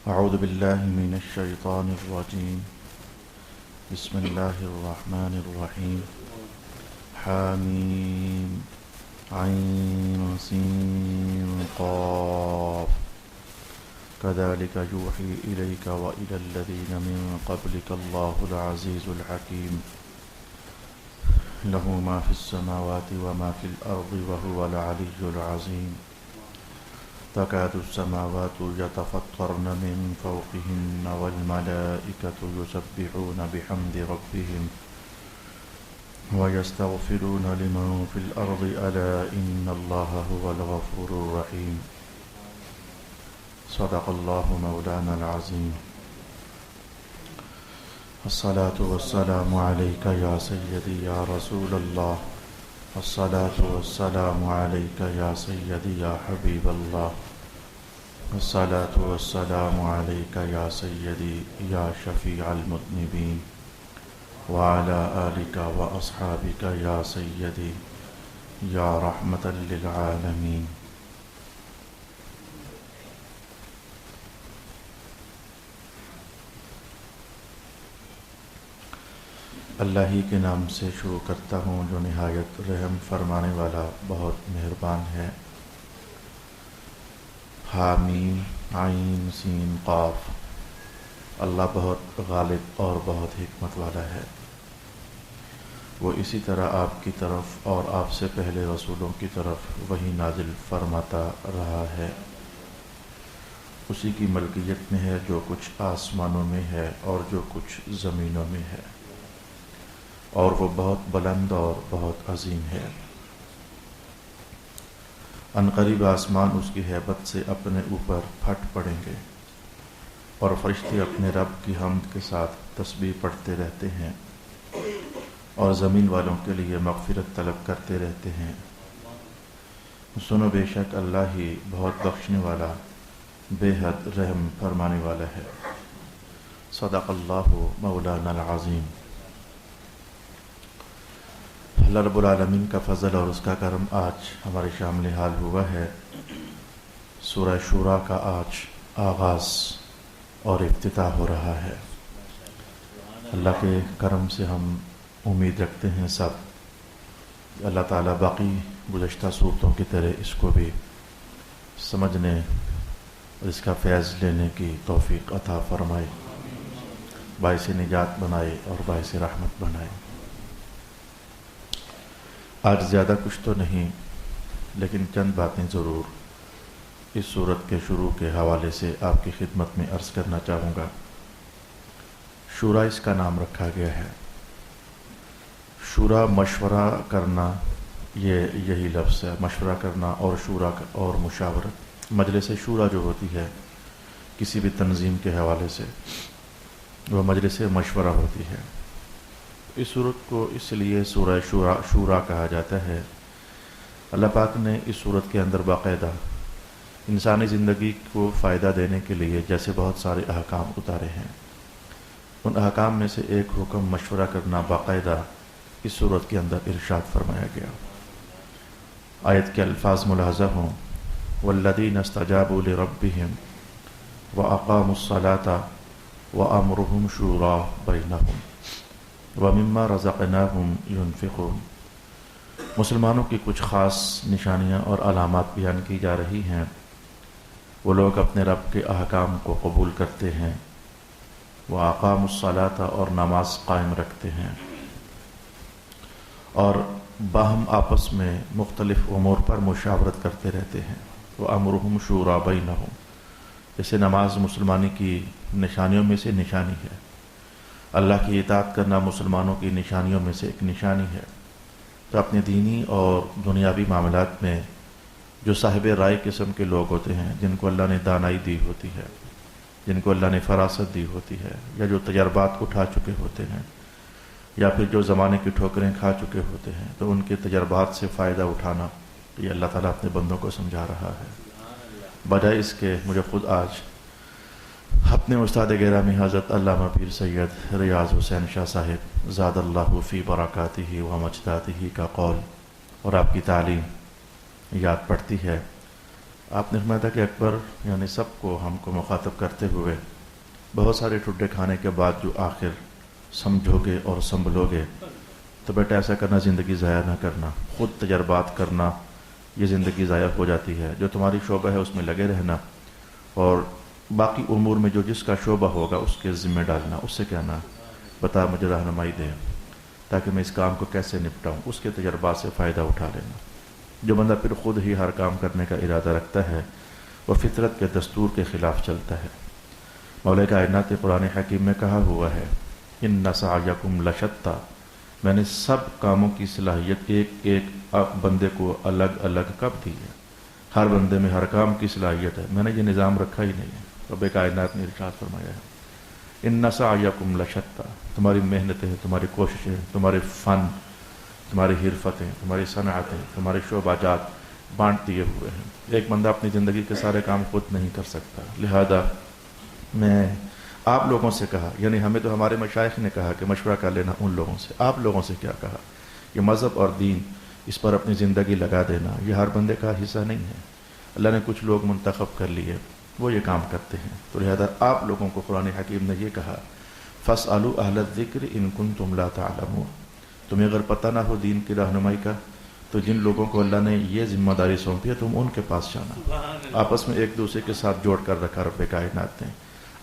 أعوذ بالله من الشيطان الرجيم. بسم الله الرحمن الرحيم. حاميم عين سين قاف كذلك يوحي إليك وإلى الذين من قبلك الله العزيز الحكيم له ما في السماوات وما في الأرض وهو العلي العظيم. تكاد السماوات يتفطرن من فوقهن والملائكة يسبحون بحمد ربهم ويستغفرون لمن في الأرض ألا إن الله هو الغفور الرحيم. صدق الله مولانا العظيم. الصلاة والسلام عليك يا سيدي يا رسول الله. الصلاة والسلام عليك يا سيدي يا حبيب الله. الصلاة والسلام عليك يا سيدي يا شفيع المذنبين وعلى آلك وأصحابك يا سيدي يا رحمة للعالمين. اللہ ہی کے نام سے شروع کرتا ہوں جو نہایت رحم فرمانے والا بہت مہربان ہے. حامیم عین سین قاف. اللہ بہت غالب اور بہت حکمت والا ہے. وہ اسی طرح آپ کی طرف اور آپ سے پہلے رسولوں کی طرف وہی نازل فرماتا رہا ہے. اسی کی ملکیت میں ہے جو کچھ آسمانوں میں ہے اور جو کچھ زمینوں میں ہے، اور وہ بہت بلند اور بہت عظیم ہے. عنقریب آسمان اس کی ہیبت سے اپنے اوپر پھٹ پڑیں گے اور فرشتے اپنے رب کی حمد کے ساتھ تسبیح پڑھتے رہتے ہیں اور زمین والوں کے لیے مغفرت طلب کرتے رہتے ہیں. سنو بے شک اللہ ہی بہت بخشنے والا بے حد رحم فرمانے والا ہے. صدق اللہ مولانا العظیم. اللہ رب العالمین کا فضل اور اس کا کرم آج ہمارے شامل حال ہوا ہے. سورہ شورا کا آج آغاز اور افتتاح ہو رہا ہے. اللہ کے کرم سے ہم امید رکھتے ہیں سب کہ اللہ تعالیٰ باقی گزشتہ صورتوں کی طرح اس کو بھی سمجھنے اور اس کا فیض لینے کی توفیق عطا فرمائے، باعث نجات بنائے اور باعث رحمت بنائے. آج زیادہ کچھ تو نہیں، لیکن چند باتیں ضرور اس صورت کے شروع کے حوالے سے آپ کی خدمت میں عرض کرنا چاہوں گا. شورا اس کا نام رکھا گیا ہے. شورا مشورہ کرنا، یہی لفظ ہے، مشورہ کرنا اور شورا اور مشاورت. مجلس شورا جو ہوتی ہے کسی بھی تنظیم کے حوالے سے، وہ مجلس مشورہ ہوتی ہے. اس صورت کو اس لیے سورہ شورا کہا جاتا ہے. اللہ پاک نے اس صورت کے اندر باقاعدہ انسانی زندگی کو فائدہ دینے کے لیے جیسے بہت سارے احکام اتارے ہیں. ان احکام میں سے ایک حکم مشورہ کرنا باقاعدہ اس صورت کے اندر ارشاد فرمایا گیا. آیت کے الفاظ ملاحظہ ہوں: والذین استجابوا لربہم واقاموا الصلاۃ وامرهم شورى بینہم وَمِمَّا رَزَقْنَاهُمْ يُنْفِقُونَ. مسلمانوں کی کچھ خاص نشانیاں اور علامات بیان کی جا رہی ہیں. وہ لوگ اپنے رب کے احکام کو قبول کرتے ہیں، وَأَقَامُوا الصَّلَاةَ اور نماز قائم رکھتے ہیں، اور باہم آپس میں مختلف امور پر مشاورت کرتے رہتے ہیں. وَأَمْرُهُمْ شُورَى بَيْنَهُمْ. جیسے نماز مسلمانی کی نشانیوں میں سے نشانی ہے، اللہ کی اطاعت کرنا مسلمانوں کی نشانیوں میں سے ایک نشانی ہے. تو اپنے دینی اور دنیاوی معاملات میں جو صاحب رائے قسم کے لوگ ہوتے ہیں، جن کو اللہ نے دانائی دی ہوتی ہے، جن کو اللہ نے فراست دی ہوتی ہے، یا جو تجربات اٹھا چکے ہوتے ہیں، یا پھر جو زمانے کی ٹھوکریں کھا چکے ہوتے ہیں، تو ان کے تجربات سے فائدہ اٹھانا یہ اللہ تعالیٰ اپنے بندوں کو سمجھا رہا ہے. بجائے اس کے مجھے خود آج اپنے استاد گرامی حضرت علامہ پیر سید ریاض حسین شاہ صاحب زاد اللہ فی برکاتہ و مجداتہ کا قول اور آپ کی تعلیم یاد پڑتی ہے آپ نے فرمایا تھا کہ اکبر یعنی سب کو ہم کو مخاطب کرتے ہوئے بہت سارے ٹھڈے کھانے کے بعد جو آخر سمجھو گے اور سنبھلو گے تو بیٹا ایسا کرنا زندگی ضائع نہ کرنا، خود تجربات کرنا، یہ زندگی ضائع ہو جاتی ہے، جو تمہاری شعبہ ہے اس میں لگے رہنا، اور باقی امور میں جو جس کا شعبہ ہوگا اس کے ذمہ ڈالنا، اس سے کہنا بتا مجھے رہنمائی دے تاکہ میں اس کام کو کیسے نپٹاؤں، اس کے تجربات سے فائدہ اٹھا لینا۔ جو بندہ پھر خود ہی ہر کام کرنے کا ارادہ رکھتا ہے وہ فطرت کے دستور کے خلاف چلتا ہے۔ مولا کائنات نے قرآن حکیم میں کہا ہوا ہے ان سعیکم لشتی، میں نے سب کاموں کی صلاحیت ایک ایک بندے کو الگ الگ کب دی ہے، ہر بندے میں ہر کام کی صلاحیت ہے، میں نے یہ نظام رکھا ہی نہیں ہے۔ رب کائنات نے ارشاد فرمایا ہے ان سعیکم لشتی، تمہاری محنتیں، تمہاری کوششیں، تمہارے فن، تمہاری حرفتیں، تمہاری صنعتیں، تمہارے شعبہ جات بانٹ دیے ہوئے ہیں۔ ایک بندہ اپنی زندگی کے سارے کام خود نہیں کر سکتا، لہذا میں آپ لوگوں سے کہا، یعنی ہمیں تو ہمارے مشائخ نے کہا کہ مشورہ کر لینا ان لوگوں سے، آپ لوگوں سے کیا کہا کہ مذہب اور دین اس پر اپنی زندگی لگا دینا یہ ہر بندے کا حصہ نہیں ہے۔ اللہ نے کچھ لوگ منتخب کر لیے وہ یہ کام کرتے ہیں، تو لہذا آپ لوگوں کو قرآن حکیم نے یہ کہا فاسألوا اہل الذکر ان کنتم لا تعلمون، تمہیں اگر پتہ نہ ہو دین کی رہنمائی کا تو جن لوگوں کو اللہ نے یہ ذمہ داری سونپی ہے تم ان کے پاس جانا۔ آپس میں ایک دوسرے کے ساتھ جوڑ کر رکھا رب کائنات نے۔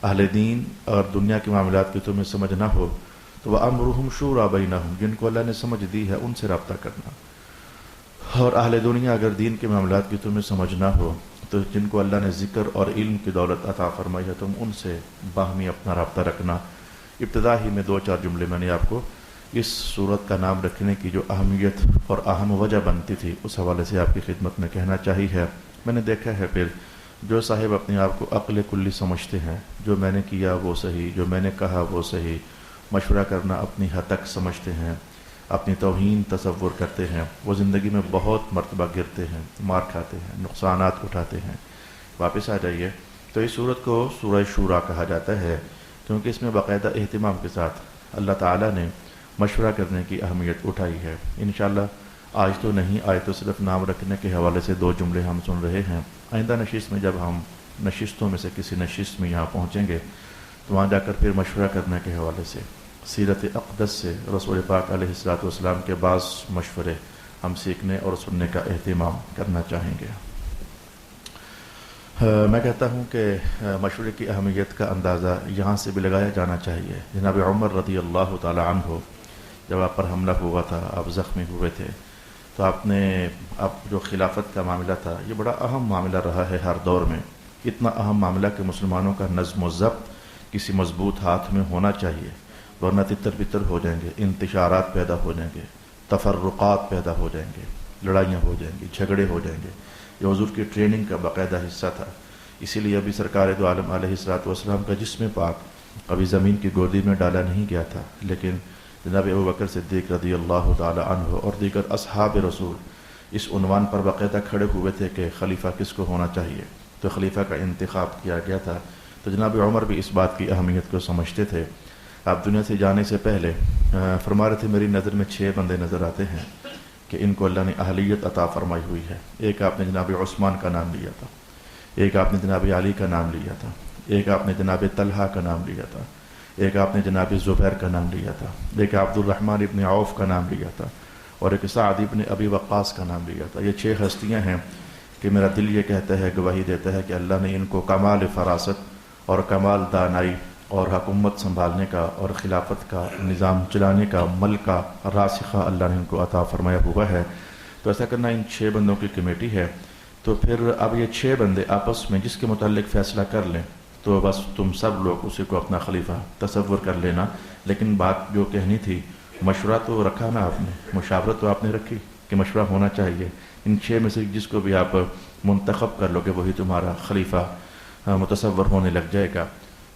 اہل دین اور دنیا کے معاملات کی تمہیں سمجھ نہ ہو تو وَأَمْرُهُمْ شُورَىٰ بَيْنَهُمْ، جن کو اللہ نے سمجھ دی ہے ان سے رابطہ کرنا۔ اور اہل دنیا اگر دین کے معاملات کی تمہیں سمجھ نہ ہو تو جن کو اللہ نے ذکر اور علم کی دولت عطا فرمائی ہے تم ان سے باہمی اپنا رابطہ رکھنا۔ ابتدا ہی میں 2-4 جملے میں نے آپ کو اس صورت کا نام رکھنے کی جو اہمیت اور اہم وجہ بنتی تھی اس حوالے سے آپ کی خدمت میں کہنا چاہیے ہے۔ میں نے دیکھا ہے پھر جو صاحب اپنے آپ کو عقل کلی سمجھتے ہیں، جو میں نے کیا وہ صحیح، جو میں نے کہا وہ صحیح، مشورہ کرنا اپنی حد تک سمجھتے ہیں، اپنی توہین تصور کرتے ہیں، وہ زندگی میں بہت مرتبہ گرتے ہیں، مار کھاتے ہیں، نقصانات اٹھاتے ہیں۔ واپس آ جائیے تو اس صورت کو سورہ شورا کہا جاتا ہے کیونکہ اس میں باقاعدہ اہتمام کے ساتھ اللہ تعالیٰ نے مشورہ کرنے کی اہمیت اٹھائی ہے۔ انشاءاللہ آج تو نہیں، آج تو صرف نام رکھنے کے حوالے سے 2 جملے ہم سن رہے ہیں۔ آئندہ نشست میں جب ہم نشستوں میں سے کسی نشست میں یہاں پہنچیں گے تو وہاں جا کر پھر مشورہ کرنے کے حوالے سے سیرت اقدس سے رسول پاک علیہ الصلوۃ والسلام کے بعض مشورے ہم سیکھنے اور سننے کا اہتمام کرنا چاہیں گے۔ میں کہتا ہوں کہ مشورے کی اہمیت کا اندازہ یہاں سے بھی لگایا جانا چاہیے۔ جناب عمر رضی اللہ تعالی عنہ جب آپ پر حملہ ہوا تھا، آپ زخمی ہوئے تھے، تو آپ جو خلافت کا معاملہ تھا یہ بڑا اہم معاملہ رہا ہے ہر دور میں، اتنا اہم معاملہ کہ مسلمانوں کا نظم و ضبط کسی مضبوط ہاتھ میں ہونا چاہیے، ورنہ تتر بتر ہو جائیں گے، انتشارات پیدا ہو جائیں گے، تفرقات پیدا ہو جائیں گے، لڑائیاں ہو جائیں گی، جھگڑے ہو جائیں گے۔ یہ حضور کی ٹریننگ کا باقاعدہ حصہ تھا، اسی لیے ابھی سرکار دو عالم علیہ الصلوۃ والسلام کا جسم پاک ابھی زمین کی گودی میں ڈالا نہیں گیا تھا، لیکن جناب ابوبکر صدیق رضی اللہ تعالی عنہ اور دیگر اصحاب رسول اس عنوان پر باقاعدہ کھڑے ہوئے تھے کہ خلیفہ کس کو ہونا چاہیے، تو خلیفہ کا انتخاب کیا گیا تھا۔ تو جناب عمر بھی اس بات کی اہمیت کو سمجھتے تھے۔ آپ دنیا سے جانے سے پہلے فرما رہے تھے میری نظر میں 6 بندے نظر آتے ہیں کہ ان کو اللہ نے اہلیت عطا فرمائی ہوئی ہے۔ ایک آپ نے جناب عثمان کا نام لیا تھا، ایک آپ نے جناب علی کا نام لیا تھا، ایک آپ نے جناب طلحہ کا نام لیا تھا، ایک آپ نے جناب زبیر کا نام لیا تھا، ایک عبد الرحمن ابن عوف کا نام لیا تھا، اور ایک سعد ابن ابی وقاص کا نام لیا تھا۔ یہ 6 ہستیاں ہیں کہ میرا دل یہ کہتا ہے، گواہی دیتا ہے کہ اللہ نے ان کو کمال فراست اور کمال دانائی اور حکومت سنبھالنے کا اور خلافت کا نظام چلانے کا ملکہ راسخہ اللہ نے ان کو عطا فرمایا ہوا ہے۔ تو ایسا کرنا ان 6 بندوں کی کمیٹی ہے، تو پھر اب یہ 6 بندے آپس میں جس کے متعلق فیصلہ کر لیں تو بس تم سب لوگ اسی کو اپنا خلیفہ تصور کر لینا۔ لیکن بات جو کہنی تھی، مشورہ تو رکھا نا آپ نے، مشاورت تو آپ نے رکھی کہ مشورہ ہونا چاہیے۔ ان 6 میں سے جس کو بھی آپ منتخب کر لو گے وہی تمہارا خلیفہ متصور ہونے لگ جائے گا۔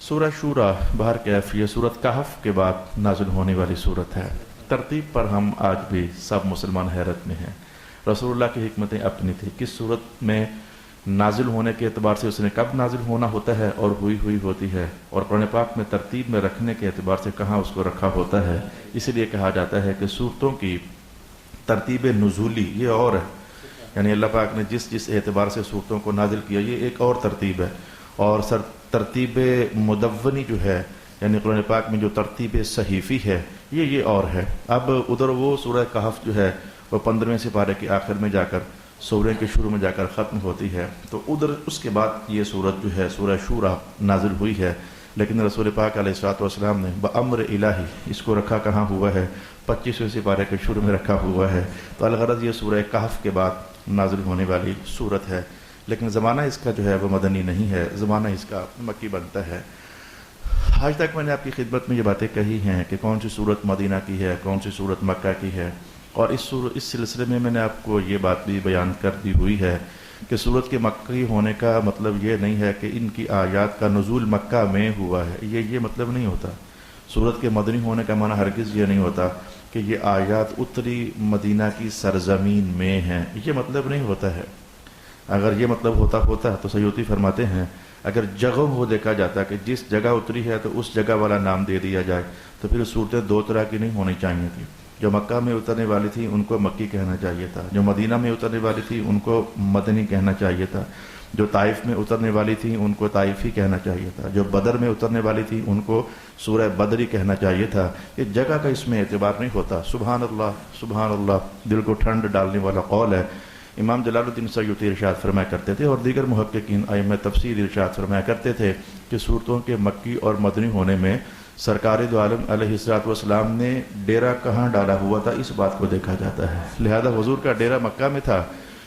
سورہ شورا بہر کیف یہ سورت کہف کے بعد نازل ہونے والی سورت ہے۔ ترتیب پر ہم آج بھی سب مسلمان حیرت میں ہیں۔ رسول اللہ کی حکمتیں اپنی تھی، کس صورت میں نازل ہونے کے اعتبار سے اس نے کب نازل ہونا ہوتا ہے اور ہوئی ہوتی ہے، اور قرآن پاک میں ترتیب میں رکھنے کے اعتبار سے کہاں اس کو رکھا ہوتا ہے۔ اس لیے کہا جاتا ہے کہ سورتوں کی ترتیب نزولی یہ اور ہے، یعنی اللہ پاک نے جس جس اعتبار سے صورتوں کو نازل کیا یہ ایک اور ترتیب ہے، اور ترتیب مدونی جو ہے یعنی قرآن پاک میں جو ترتیب صحیفی ہے یہ اور ہے۔ اب ادھر وہ سورہ کہف جو ہے وہ 15ویں سپارے کے آخر میں جا کر سورہ کے شروع میں جا کر ختم ہوتی ہے، تو ادھر اس کے بعد یہ سورت جو ہے سورہ شورا نازل ہوئی ہے، لیکن رسول پاک علیہ الصلوۃ والسلام نے بامر الہی اس کو رکھا کہاں ہوا ہے؟ 25ویں سپارے کے شروع میں رکھا ہوا ہے، تو الغرض یہ سورہ کہف کے بعد نازل ہونے والی سورت ہے، لیکن زمانہ اس کا جو ہے وہ مدنی نہیں ہے، زمانہ اس کا مکی بنتا ہے۔ آج تک میں نے آپ کی خدمت میں یہ باتیں کہی ہیں کہ کون سی سورت مدینہ کی ہے، کون سی سورت مکہ کی ہے، اور اس سلسلے میں نے آپ کو یہ بات بھی بیان کر دی ہوئی ہے کہ سورت کے مکی ہونے کا مطلب یہ نہیں ہے کہ ان کی آیات کا نزول مکہ میں ہوا ہے، یہ مطلب نہیں ہوتا۔ سورت کے مدنی ہونے کا معنی ہرگز یہ نہیں ہوتا کہ یہ آیات اتری مدینہ کی سرزمین میں ہیں، یہ مطلب نہیں ہوتا ہے۔ اگر یہ مطلب ہوتا تو سیوطی فرماتے ہیں اگر جگہوں کو دیکھا جاتا کہ جس جگہ اتری ہے تو اس جگہ والا نام دے دیا جائے تو پھر صورتیں دو طرح کی نہیں ہونی چاہیے تھی۔ جو مکہ میں اترنے والی تھی ان کو مکی کہنا چاہیے تھا، جو مدینہ میں اترنے والی تھی ان کو مدنی کہنا چاہیے تھا، جو طائف میں اترنے والی تھی ان کو طائفی کہنا چاہیے تھا، جو بدر میں اترنے والی تھی ان کو سورہ بدری کہنا چاہیے تھا۔ یہ جگہ کا اس میں اعتبار نہیں ہوتا۔ سبحان اللہ، دل کو ٹھنڈ ڈالنے والا قول ہے۔ امام جلال الدین سیوطی ارشاد فرمایا کرتے تھے اور دیگر محققین ائمہ تفسیر ارشاد فرمایا کرتے تھے کہ صورتوں کے مکی اور مدنی ہونے میں سرکار دو عالم علیہ الصلوۃ والسلام نے ڈیرا کہاں ڈالا ہوا تھا اس بات کو دیکھا جاتا ہے۔ لہذا حضور کا ڈیرا مکہ میں تھا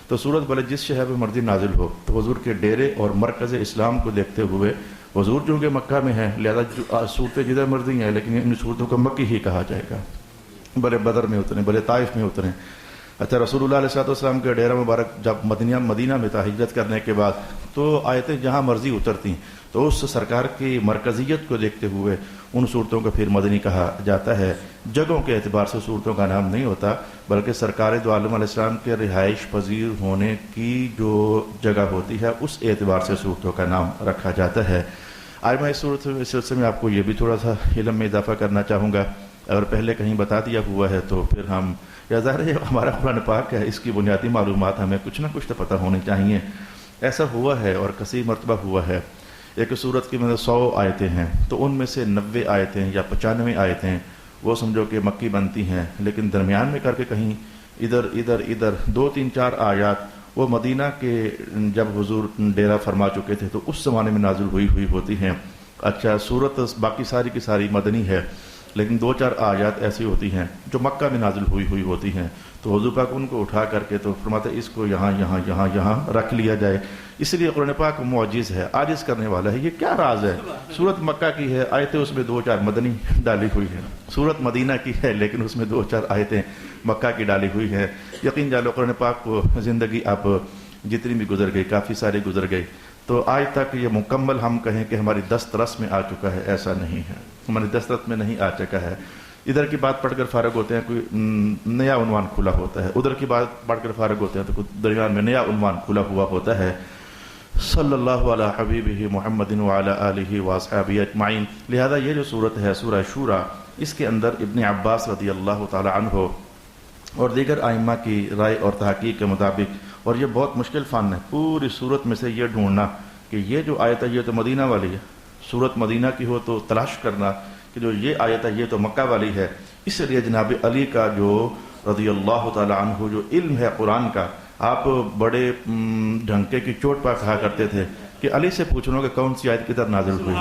تو سورت بھلے جس شہر میں مرضی نازل ہو تو حضور کے ڈیرے اور مرکز اسلام کو دیکھتے ہوئے حضور چونکہ مکہ میں ہیں لہذا صورتیں جدھر مرضی ہیں لیکن ان صورتوں کو مکی ہی کہا جائے گا، بھلے بدر میں اتریں بھلے طائف میں اتریں۔ اچھا، رسول اللہ علیہ الصلوۃ والسلام کا ڈیرہ مبارک جب مدینہ میں تھا ہجرت کرنے کے بعد تو آیتیں جہاں مرضی اترتی تو اس سرکار کی مرکزیت کو دیکھتے ہوئے ان صورتوں کو پھر مدنی کہا جاتا ہے۔ جگہوں کے اعتبار سے صورتوں کا نام نہیں ہوتا بلکہ سرکار دو عالم علیہ السلام کے رہائش پذیر ہونے کی جو جگہ ہوتی ہے اس اعتبار سے صورتوں کا نام رکھا جاتا ہے۔ آج میں اس سلسلے میں آپ کو یہ بھی تھوڑا سا علم میں اضافہ کرنا چاہوں گا، اگر پہلے کہیں بتا دیا ہوا ہے تو پھر ہم یا ظاہر ہے ہمارا قرآن پاک ہے، اس کی بنیادی معلومات ہمیں کچھ نہ کچھ تو پتہ ہونی چاہیے۔ ایسا ہوا ہے اور کثیر مرتبہ ہوا ہے، ایک صورت کی 100 آیتیں ہیں تو ان میں سے 90 آیتیں یا 95 آیتیں وہ سمجھو کہ مکی بنتی ہیں، لیکن درمیان میں کر کے کہیں ادھر 2-3-4 آیات وہ مدینہ کے جب حضور ڈیرہ فرما چکے تھے تو اس زمانے میں نازل ہوئی ہوتی ہیں۔ اچھا، صورت باقی ساری کی ساری مدنی ہے لیکن 2-4 آیات ایسی ہوتی ہیں جو مکہ میں نازل ہوئی ہوتی ہیں، تو حضور پاک ان کو اٹھا کر کے تو فرماتے اس کو یہاں رکھ لیا جائے۔ اس لیے قرآن پاک معجز ہے، عاجز کرنے والا ہے۔ یہ کیا راز ہے؟ سورت مکہ کی ہے، آیتیں اس میں 2-4 مدنی ڈالی ہوئی ہیں۔ سورت مدینہ کی ہے لیکن اس میں 2-4 آیتیں مکہ کی ڈالی ہوئی ہیں۔ یقین جانو قرآن پاک کو زندگی اب جتنی بھی گزر گئی، کافی ساری گزر گئی، تو آج تک یہ مکمل ہم کہیں کہ ہماری دسترس میں آ چکا ہے، ایسا نہیں ہے، ہماری دسترس میں نہیں آ چکا ہے۔ ادھر کی بات پڑھ کر فارغ ہوتے ہیں، کوئی نیا عنوان کھلا ہوتا ہے، ادھر کی بات پڑھ کر فارغ ہوتے ہیں تو درمیان میں نیا عنوان کھلا ہوا ہوتا ہے۔ صلی اللہ علی حبیبہ محمد وعلی آلہ واصحابہ اجمعین۔ لہذا یہ جو صورت ہے سورہ شورا، اس کے اندر ابن عباس رضی اللہ تعالی عنہ اور دیگر ائمہ کی رائے اور تحقیق کے مطابق، اور یہ بہت مشکل فن ہے پوری صورت میں سے یہ ڈھونڈنا کہ یہ جو آیت ہے یہ تو مدینہ والی ہے، صورت مدینہ کی ہو تو تلاش کرنا کہ جو یہ آیت ہے یہ تو مکہ والی ہے۔ اس لیے جناب علی کا جو رضی اللہ تعالی عنہ جو علم ہے قرآن کا، آپ بڑے ڈھنکے کی چوٹ پر کہا کرتے تھے کہ علی سے پوچھنا کہ کون سی آیت کدھر نازل ہوئی،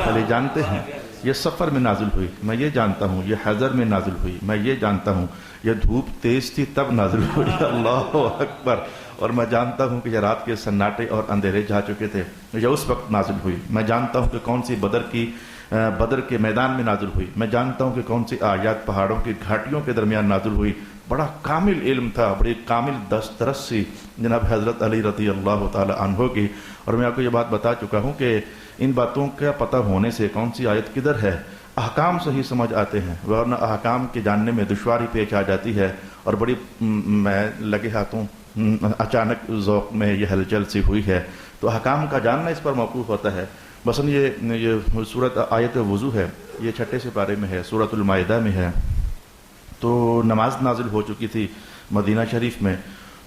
علی جانتے ہیں یہ سفر میں نازل ہوئی، میں یہ جانتا ہوں یہ حضر میں نازل ہوئی، میں یہ جانتا ہوں یہ دھوپ تیز تھی تب نازل ہوئی، اللہ اکبر، اور میں جانتا ہوں کہ یہ رات کے سناٹے اور اندھیرے جا چکے تھے یہ اس وقت نازل ہوئی، میں جانتا ہوں کہ کون سی بدر کے میدان میں نازل ہوئی، میں جانتا ہوں کہ کون سی آیات پہاڑوں کی گھاٹیوں کے درمیان نازل ہوئی۔ بڑا کامل علم تھا، بڑی کامل دسترس سی جناب حضرت علی رضی اللہ تعالی عنہ کی، اور میں آپ کو یہ بات بتا چکا ہوں کہ ان باتوں کا پتہ ہونے سے کون سی آیت کدھر ہے احکام صحیح سمجھ آتے ہیں، ورنہ احکام کے جاننے میں دشواری پیش آ جاتی ہے، اور بڑی میں لگے ہاتھوں اچانک ذوق میں یہ ہلچل سی ہوئی ہے، تو احکام کا جاننا اس پر موقوف ہوتا ہے۔ مثلا یہ سورت آیت وضو ہے، یہ 6 سپارے میں ہے، سورۃ المائدہ میں ہے، تو نماز نازل ہو چکی تھی مدینہ شریف میں،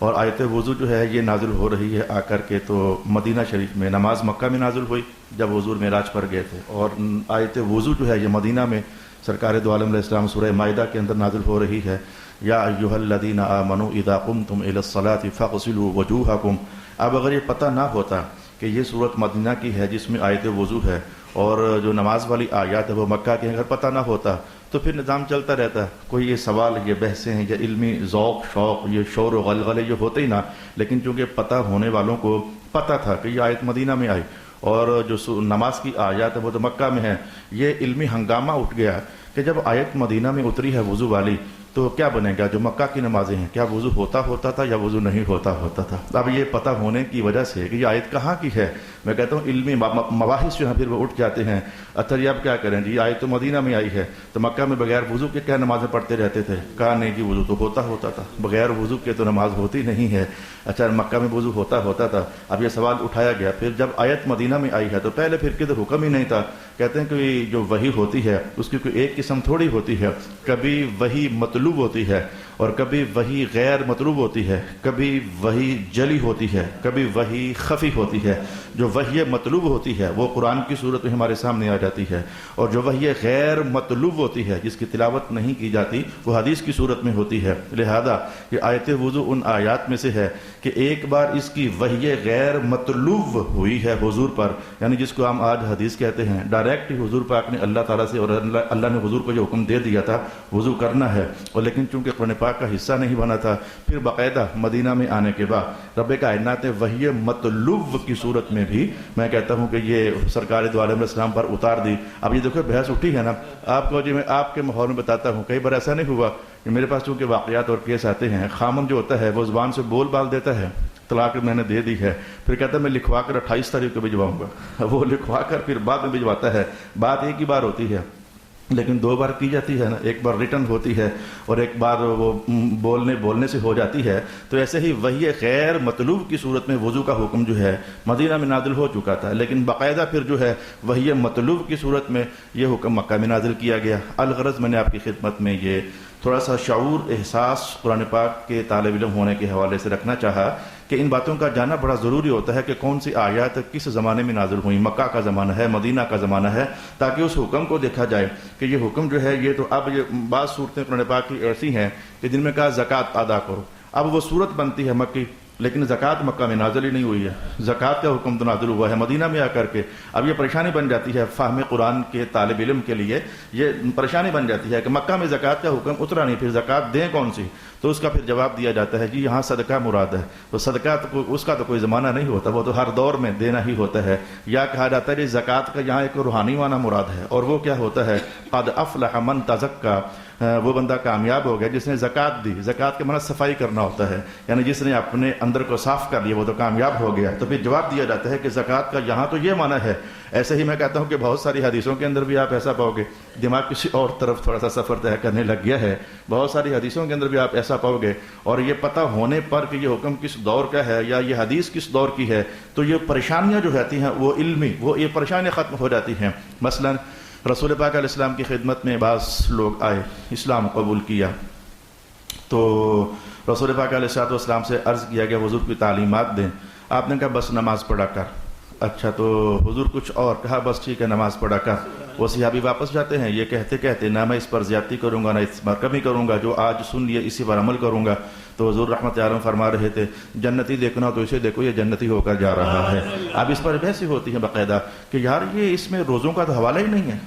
اور آیت وضو جو ہے یہ نازل ہو رہی ہے آ کر کے تو مدینہ شریف میں، نماز مکہ میں نازل ہوئی جب حضور معراج پر گئے تھے، اور آیت وضو جو ہے یہ مدینہ میں سرکار دو عالم علیہ السلام سورہ مائدہ کے اندر نازل ہو رہی ہے۔ یا ایھا الذین آمنوا اذا قمتم الی الصلاۃ فاغسلوا وجوہکم۔ اب اگر یہ پتہ نہ ہوتا کہ یہ صورت مدینہ کی ہے جس میں آیت وضو ہے اور جو نماز والی آیات ہے وہ مکہ کی ہیں، اگر پتہ نہ ہوتا تو پھر نظام چلتا رہتا، کوئی یہ سوال، یہ بحثیں ہیں، یہ علمی ذوق شوق، یہ شور و غلغلے یہ ہوتے ہی نہ، لیکن چونکہ پتہ ہونے والوں کو پتہ تھا کہ یہ آیت مدینہ میں آئی اور جو نماز کی آیات ہے وہ تو مکہ میں ہے، یہ علمی ہنگامہ اٹھ گیا کہ جب آیت مدینہ میں اتری ہے وضو والی تو کیا بنے گا، جو مکہ کی نمازیں ہیں کیا وضو ہوتا تھا یا وضو نہیں ہوتا تھا۔ اب یہ پتہ ہونے کی وجہ سے کہ یہ آیت کہاں کی ہے، میں کہتا ہوں علمی مباحث جو ہیں پھر وہ اٹھ جاتے ہیں، اچھا جی اب کیا کریں جی، آیت تو مدینہ میں آئی ہے تو مکہ میں بغیر وضو کے کیا نمازیں پڑھتے رہتے تھے، کہا نہیں جی وضو تو ہوتا تھا، بغیر وضو کے تو نماز ہوتی نہیں ہے، اچھا مکہ میں وضو ہوتا تھا۔ اب یہ سوال اٹھایا گیا، پھر جب آیت مدینہ میں آئی ہے تو پہلے پھر کدھر حکم ہی نہیں تھا۔ کہتے ہیں کہ جو وحی ہوتی ہے اس کی کوئی ایک قسم تھوڑی ہوتی ہے، کبھی وحی مطلوب ہوتی ہے اور کبھی وحی غیر مطلوب ہوتی ہے، کبھی وحی جلی ہوتی ہے، کبھی وحی خفی ہوتی ہے۔ جو وحی مطلوب ہوتی ہے وہ قرآن کی صورت میں ہمارے سامنے آ جاتی ہے، اور جو وحی غیر مطلوب ہوتی ہے جس کی تلاوت نہیں کی جاتی وہ حدیث کی صورت میں ہوتی ہے۔ لہذا یہ آیت وضو ان آیات میں سے ہے کہ ایک بار اس کی وحی غیر مطلوب ہوئی ہے حضور پر، یعنی جس کو ہم آج حدیث کہتے ہیں، ڈائریکٹ حضور پاک نے اللہ تعالیٰ سے اور اللہ نے حضور کو جو حکم دے دیا تھا وضو کرنا ہے، اور لیکن چونکہ قرآن پاک کا حصہ نہیں بنا تھا، پھر باقاعدہ مدینہ میں آنے کے بعد رب کائنات نے وحی مطلوب کی صورت میں بھی میں کہتا ہوں کہ یہ سرکار دو عالم علیہ السلام پر اتار دی۔ اب یہ دیکھو بحث اٹھی ہے نا، آپ کو جی میں آپ کے ماحول میں بتاتا ہوں، کئی بار ایسا نہیں ہوا کہ میرے پاس چونکہ واقعات اور کیس آتے ہیں، خامن جو ہوتا ہے وہ زبان سے بول بال دیتا ہے، طلاق میں نے دے دی ہے، پھر کہتا ہے میں لکھوا کر 28 تاریخ کو بھجواؤں گا، وہ لکھوا کر پھر بعد میں بھجواتا ہے۔ بات ایک ہی بار ہوتی ہے لیکن دو بار کی جاتی ہے نا، ایک بار ریٹن ہوتی ہے اور ایک بار وہ بولنے سے ہو جاتی ہے۔ تو ایسے ہی وحی غیر مطلوب کی صورت میں وضو کا حکم جو ہے مدینہ میں نازل ہو چکا تھا، لیکن باقاعدہ پھر جو ہے وحی مطلوب کی صورت میں یہ حکم مکہ میں نازل کیا گیا۔ الغرض میں نے آپ کی خدمت میں یہ تھوڑا سا شعور احساس قرآن پاک کے طالب علم ہونے کے حوالے سے رکھنا چاہا کہ ان باتوں کا جاننا بڑا ضروری ہوتا ہے کہ کون سی آیات کس زمانے میں نازل ہوئی، مکہ کا زمانہ ہے، مدینہ کا زمانہ ہے، تاکہ اس حکم کو دیکھا جائے کہ یہ حکم جو ہے یہ تو اب یہ بعض صورتیں قرآن پاک کی ایسی ہیں کہ جن میں کہا زکوٰۃ ادا کرو، اب وہ صورت بنتی ہے مکی، لیکن زکوٰۃ مکہ میں نازل ہی نہیں ہوئی ہے، زکوٰۃ کا حکم تو نازل ہوا ہے مدینہ میں آ کر کے۔ اب یہ پریشانی بن جاتی ہے فہم قرآن کے طالب علم کے لیے، یہ پریشانی بن جاتی ہے کہ مکہ میں زکوٰۃ کا حکم اترا نہیں، پھر زکوٰۃ دیں کون سی؟ تو اس کا پھر جواب دیا جاتا ہے جی یہاں صدقہ مراد ہے، تو صدقہ تو اس کا تو کوئی زمانہ نہیں ہوتا، وہ تو ہر دور میں دینا ہی ہوتا ہے۔ یا کہا جاتا ہے جی زکوٰۃ کا یہاں ایک روحانی معنی مراد ہے، اور وہ کیا ہوتا ہے؟ قد افلح من تزکا، وہ بندہ کامیاب ہو گیا جس نے زکوٰۃ دی۔ زکوٰۃ کے معنی صفائی کرنا ہوتا ہے، یعنی جس نے اپنے اندر کو صاف کر لیا وہ تو کامیاب ہو گیا۔ تو پھر جواب دیا جاتا ہے کہ زکوٰۃ کا یہاں تو یہ معنی ہے۔ ایسے ہی میں کہتا ہوں کہ بہت ساری حدیثوں کے اندر بھی آپ ایسا پاؤ گے، دماغ کسی اور طرف تھوڑا سا سفر طے کرنے لگ گیا ہے، بہت ساری حدیثوں کے اندر بھی آپ ایسا پاؤ گے، اور یہ پتہ ہونے پر کہ یہ حکم کس دور کا ہے یا یہ حدیث کس دور کی ہے تو یہ پریشانیاں جو رہتی ہیں وہ علمی یہ پریشانیاں ختم ہو جاتی ہیں۔ مثلا رسول پاک علیہ السلام کی خدمت میں بعض لوگ آئے، اسلام قبول کیا، تو رسول پاک علیہ السلام سے عرض کیا گیا حضور کی تعلیمات دیں۔ آپ نے کہا بس نماز پڑھا کر۔ اچھا تو حضور کچھ اور کہا، بس ٹھیک ہے نماز پڑھا کر۔ وہ صحابی واپس جاتے ہیں یہ کہتے کہتے نہ میں اس پر زیادتی کروں گا نہ اس پر کمی کروں گا، جو آج سن لیے اسی پر عمل کروں گا۔ تو حضور رحمت عالم فرما رہے تھے جنتی دیکھنا تو اسے دیکھو یہ جنتی ہو کر جا رہا ہے۔ اب اس پر بحث ہوتی ہے باقاعدہ کہ یار یہ اس میں روزوں کا تو حوالہ ہی نہیں ہے،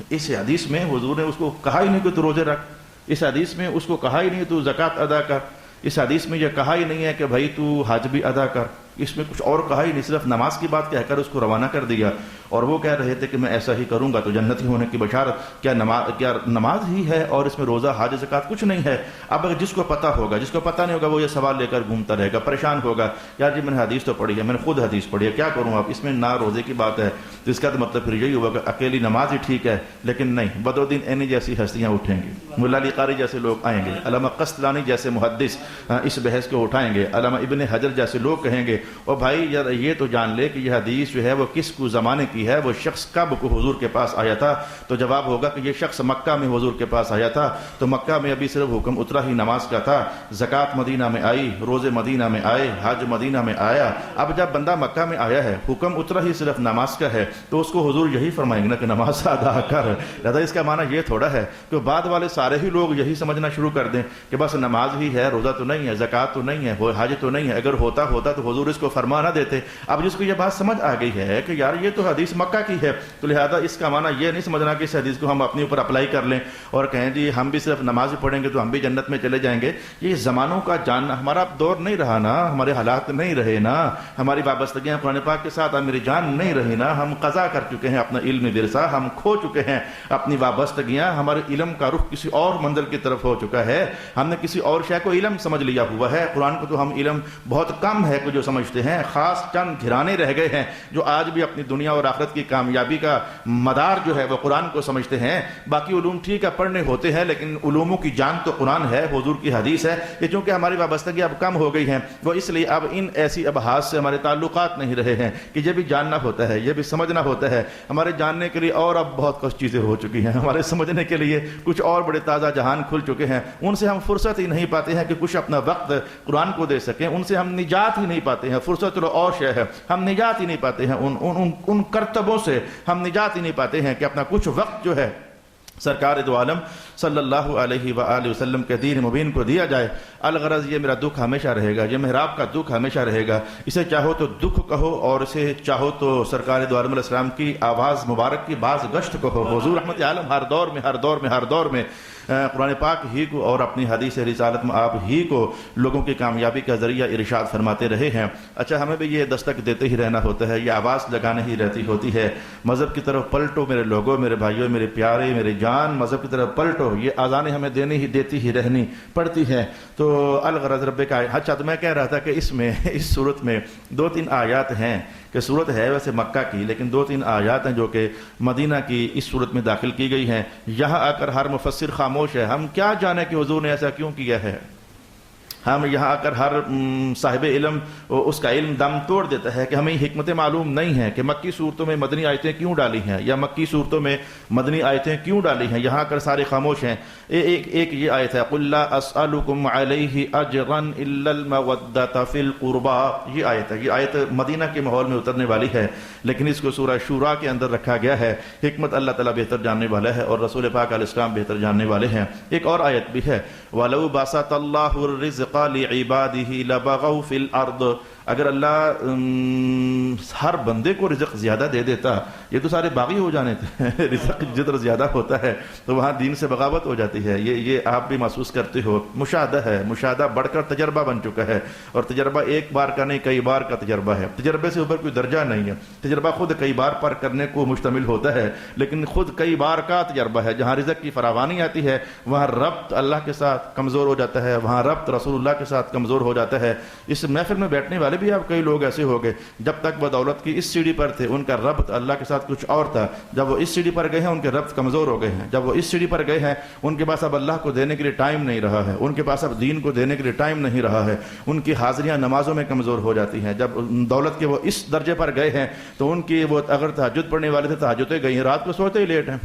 اس حدیث میں حضور نے اس کو کہا ہی نہیں کہ تو روزے رکھ، اس حدیث میں اس کو کہا ہی نہیں تو زکوٰۃ ادا کر، اس حدیث میں یہ کہا ہی نہیں ہے کہ بھائی تو حج بھی ادا کر، اس میں کچھ اور کہا ہی نہیں، صرف نماز کی بات کہہ کر اس کو روانہ کر دیا۔ اور وہ کہہ رہے تھے کہ میں ایسا ہی کروں گا تو جنتی ہونے کی بشارت، کیا نماز ہی ہے اور اس میں روزہ حج زکوٰۃ کچھ نہیں ہے؟ اب اگر جس کو پتہ ہوگا، جس کو پتہ نہیں ہوگا وہ یہ سوال لے کر گھومتا رہے گا، پریشان ہوگا، یار جی میں نے حدیث تو پڑھی ہے، میں نے خود حدیث پڑھی ہے، کیا کروں اب اس میں نہ روزے کی بات ہے، تو اس کا تو مطلب پھر یہی ہوگا کہ اکیلی نماز ہی ٹھیک ہے، لیکن نہیں، بدرالدین عینی جیسی ہستیاں اٹھیں گی، ملا علی قاری جیسے لوگ آئیں گے، علامہ قسطلانی جیسے محدث اس بحث کو اٹھائیں گے، علامہ ابن حجر جیسے لوگ کہیں گے اور بھائی یہ تو جان لے کہ یہ حدیث جو ہے وہ کس کو زمانے کی ہے، وہ شخص کب کو حضور کے پاس آیا تھا؟ تو جواب ہوگا کہ یہ شخص مکہ میں حضور کے پاس آیا تھا، تو مکہ میں ابھی صرف حکم اترا ہی نماز کا تھا، زکوٰۃ مدینہ میں آئی، روزے مدینہ میں آئے، حج مدینہ میں آیا۔ اب جب بندہ مکہ میں آیا ہے، حکم اترا ہی صرف نماز کا ہے، تو اس کو حضور یہی فرمائیں گے نا کہ نماز ادا کر۔ لہذا اس کا معنی یہ تھوڑا ہے کہ بعد والے سارے ہی لوگ یہی سمجھنا شروع کر دیں کہ بس نماز ہی ہے، روزہ تو نہیں ہے، زکوٰۃ تو نہیں ہے، حج تو نہیں ہے، اگر ہوتا تو حضور اس کو فرما نہ دیتے۔ اب جس کو یہ بات سمجھ آ گئی ہے کہ یار یہ تو حدیث مکہ کی ہے، تو لہذا اس کا معنی یہ نہیں سمجھنا کہ اس حدیث کو ہم اپنے اوپر اپلائی کر لیں اور کہیں جی ہم بھی صرف نماز پڑھیں گے تو ہم بھی جنت میں چلے جائیں گے۔ یہ زمانوں کا جاننا، ہمارا دور نہیں رہا نا، ہمارے حالات نہیں رہے نا، ہماری وابستگیاں قرآن پاک کے ساتھ میری جان نہیں رہی نا، ہم قضا کر چکے ہیں اپنا علم ورثہ، ہم کھو چکے ہیں اپنی وابستگیاں، ہمارے علم کا رخ کسی اور منزل کی طرف ہو چکا ہے، ہم نے کسی اور شے کو علم سمجھ لیا ہوا ہے۔ قرآن کو تو ہم علم بہت کم ہے کہ جو سمجھتے ہیں، خاص چند گھرانے رہ گئے ہیں جو آج بھی اپنی دنیا اور آخرت کی کامیابی کا مدار جو ہے وہ قرآن کو سمجھتے ہیں۔ باقی علوم ٹھیک ہے پڑھنے ہوتے ہیں، لیکن علوموں کی جان تو قرآن ہے، حضور کی حدیث ہے۔ یہ چونکہ ہماری وابستگی اب کم ہو گئی ہیں، وہ اس لیے اب ان ایسی ابحاث سے ہمارے تعلقات نہیں رہے ہیں کہ یہ بھی جاننا ہوتا ہے، یہ بھی سمجھنا ہوتا ہے۔ ہمارے جاننے کے لیے اور اب بہت کچھ چیزیں ہو چکی ہیں، ہمارے سمجھنے کے لیے کچھ اور بڑے تازہ جہان کھل چکے ہیں، ان سے ہم فرصت ہی نہیں پاتے ہیں کہ کچھ اپنا وقت قرآن کو دے سکیں، ان سے ہم نجات ہی نہیں پاتے ہیں۔ فرصت اور شے ہے، ہم نجات ہی نہیں پاتے ہیں ان کرتبوں سے، ہم نجات ہی نہیں پاتے ہیں کہ اپنا کچھ وقت جو ہے سرکار دو عالم صلی اللہ علیہ وآلہ وسلم کے دین مبین کو دیا جائے۔ الغرض یہ میرا دکھ ہمیشہ رہے گا، یہ محراب کا دکھ ہمیشہ رہے گا۔ اسے چاہو تو دکھ کہو اور اسے چاہو تو سرکار دو عالم علیہ السلام کی آواز مبارک کی باز گشت کہو۔ حضور رحمت عالم ہر دور میں قرآن پاک ہی کو اور اپنی حدیث رسالت میں آپ ہی کو لوگوں کی کامیابی کا ذریعہ ارشاد فرماتے رہے ہیں۔ اچھا ہمیں بھی یہ دستک دیتے ہی رہنا ہوتا ہے، یہ آواز لگانے ہی رہتی ہوتی ہے، مذہب کی طرف پلٹو میرے لوگوں، میرے بھائیوں، میرے پیارے، میرے جان، مذہب کی طرف پلٹو۔ یہ آذانیں ہمیں دیتی ہی رہنی پڑتی ہیں۔ تو الغرض رب کا اچھا تو میں کہہ رہا تھا کہ اس صورت میں 2-3 آیات ہیں کہ صورت ہے ویسے مکہ کی، لیکن 2-3 آیات ہیں جو کہ مدینہ کی اس صورت میں داخل کی گئی ہیں۔ یہاں آ کر ہر مفسر خاموش ہے، ہم کیا جانے کہ حضور نے ایسا کیوں کیا ہے۔ ہم یہاں آ کر ہر صاحب علم اس کا علم دم توڑ دیتا ہے کہ ہمیں حکمتیں معلوم نہیں ہیں کہ مکی صورتوں میں مدنی آیتیں کیوں ڈالی ہیں یا مکی صورتوں میں مدنی آیتیں کیوں ڈالی ہیں۔ یہاں آ کر سارے خاموش ہیں۔ ایک یہ آیت ہے قُلْ لَا أَسْأَلُكُمْ عَلَيْهِ أَجْرًا إِلَّا الْمَوَدَّةَ فِي الْقُرْبَى، یہ آیت ہے۔ یہ آیت مدینہ کے ماحول میں اترنے والی ہے، لیکن اس کو سورہ شورا کے اندر رکھا گیا ہے۔ حکمت اللہ تعالیٰ بہتر جاننے والا ہے اور رسول پاک علیہ السلام بہتر جاننے والے ہیں۔ ایک اور آیت بھی ہے وَلَوْ بَسَطَ اللَّهُ الرِّزْقَ لِعِبَادِهِ لَبَغَوْا فِي الْأَرْضِ، اگر اللہ ہر بندے کو رزق زیادہ دے دیتا، یہ تو سارے باغی ہو جانے تھے۔ رزق جدر زیادہ ہوتا ہے تو وہاں دین سے بغاوت ہو جاتی ہے۔ یہ آپ بھی محسوس کرتے ہو، مشاہدہ ہے، مشاہدہ بڑھ کر تجربہ بن چکا ہے، اور تجربہ ایک بار کا نہیں کئی بار کا تجربہ ہے۔ تجربے سے اوپر کوئی درجہ نہیں ہے، تجربہ خود کئی بار پر کرنے کو مشتمل ہوتا ہے، لیکن خود کئی بار کا تجربہ ہے۔ جہاں رزق کی فراوانی آتی ہے وہاں ربط اللہ کے ساتھ کمزور ہو جاتا ہے، وہاں ربط رسول اللہ کے ساتھ کمزور ہو جاتا ہے۔ اس محفل میں بیٹھنے والے بھی اب کئی لوگ ایسے ہو گئے، جب تک بدولت کی اس سیڑھی پر تھے ان کا ربط اللہ کے ساتھ کچھ اور تھا، جب وہ اس سیڑھی پر گئے ہیں ان کے ربط کمزور ہو گئے ہیں، جب وہ اس سیڑھی پر گئے ہیں ان کے پاس اب اللہ کو دینے کے لیے ٹائم نہیں رہا ہے، ان کے پاس اب دین کو دینے کے لیے ٹائم نہیں رہا ہے، ان کی حاضریاں نمازوں میں کمزور ہو جاتی ہیں۔ جب دولت کے وہ اس درجے پر گئے ہیں تو ان کی وہ اگر تہجد پڑھنے والے تھے تہجدیں گئی ہیں، رات کو سوتے ہی لیٹ ہیں،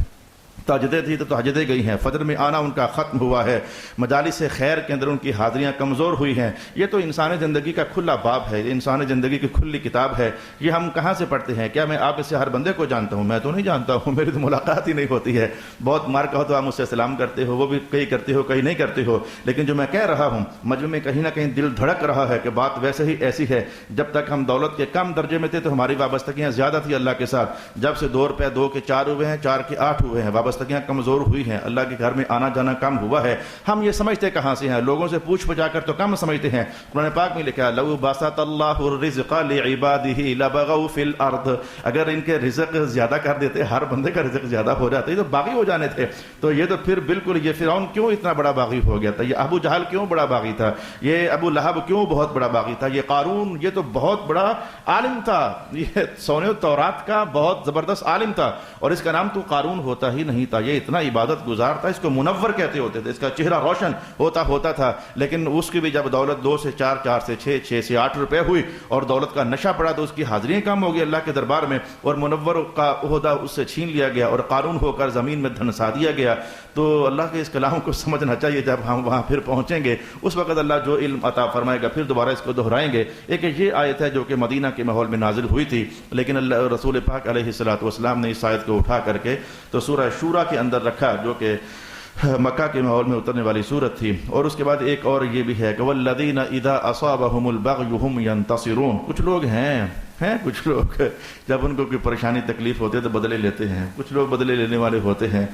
تہجدیں تھی تو تہجدیں گئی ہیں، فجر میں آنا ان کا ختم ہوا ہے، مجالس خیر کے اندر ان کی حاضریاں کمزور ہوئی ہیں۔ یہ تو انسانی زندگی کا کھلا باب ہے، یہ انسانی زندگی کی کھلی کتاب ہے۔ یہ ہم کہاں سے پڑھتے ہیں؟ کیا میں آپ اس سے ہر بندے کو جانتا ہوں؟ میں تو نہیں جانتا ہوں، میری تو ملاقات ہی نہیں ہوتی ہے۔ بہت مار کہو تو آپ مجھ سے سلام کرتے ہو، وہ بھی کئی کرتے ہو کئی نہیں کرتے ہو، لیکن جو میں کہہ رہا ہوں مجمع میں کہیں نہ کہیں دل دھڑک رہا ہے کہ بات ویسے ہی ایسی ہے۔ جب تک ہم دولت کے کم درجے میں تھے تو ہماری وابستگیاں زیادہ تھی اللہ کے ساتھ، جب سے 2 روپے 2 کے 4 ہوئے ہیں، 4 کے 8 ہوئے ہیں، وابستگیاں کمزور ہوئی ہیں، اللہ کے گھر میں آنا جانا کم ہوا ہے۔ ہم یہ سمجھتے کہاں سے ہیں؟ لوگوں سے پوچھ پچا کر تو کم سمجھتے ہیں۔ قرآن پاک میں لکھا ہے لَوْ بَسَطَ اللَّهُ الرِّزْقَ لِعِبَادِهِ لَبَغَوْا فِي الْأَرْضِ، اگر ان کے رزق زیادہ کر دیتے، ہر بندے کا رزق زیادہ ہو جاتا، یہ تو باغی ہو جانے تھے۔ تو یہ تو پھر بالکل یہ فرعون کیوں اتنا بڑا باغی ہو گیا تھا، یہ ابو جہل کیوں بڑا باغی تھا، یہ ابو لہب کیوں بہت بڑا باغی تھا، یہ قارون یہ تو بہت بڑا عالم تھا، یہ سونے و تورات کا بہت زبردست عالم تھا، اور اس کا نام تو قارون ہوتا ہی نہیں نہیں تھا، یہ اتنا عبادت گزار تھا، اس کو منور کہتے ہوتے تھے، اس کا چہرہ روشن ہوتا تھا، لیکن اس کی بھی جب دولت 2 سے 4، 4 سے 6، 6 سے 8 روپے ہوئی اور دولت کا نشہ پڑا تو اس کی حاضریاں کم ہو گئی اللہ کے دربار میں، اور منور کا عہدہ اس سے چھین لیا گیا اور قارون ہو کر زمین میں دھنسا دیا گیا۔ تو اللہ کے اس کلام کو سمجھنا چاہیے، جب ہم وہاں پھر پہنچیں گے اس وقت اللہ جو علم عطا فرمائے گا پھر دوبارہ اس کو دہرائیں گے۔ ایک یہ آیت ہے جو کہ مدینہ کے ماحول میں نازل ہوئی تھی، لیکن اللہ رسول پاک علیہ الصلوۃ والسلام نے اس آیت کو اٹھا کر کے تو سورہ شورا کے اندر رکھا، جو کہ مکہ کے ماحول میں اترنے والی صورت تھی۔ اور اس کے بعد ایک اور یہ بھی ہے کہ وَالَّذِينَ إِذَا أَصَابَهُمُ الْبَغْيُ هُمْ يَنْتَصِرُونَ۔ کچھ لوگ ہیں کچھ لوگ جب ان کو کوئی پریشانی تکلیف ہوتی ہے تو بدلے لیتے ہیں، کچھ لوگ بدلے لینے والے ہوتے ہیں۔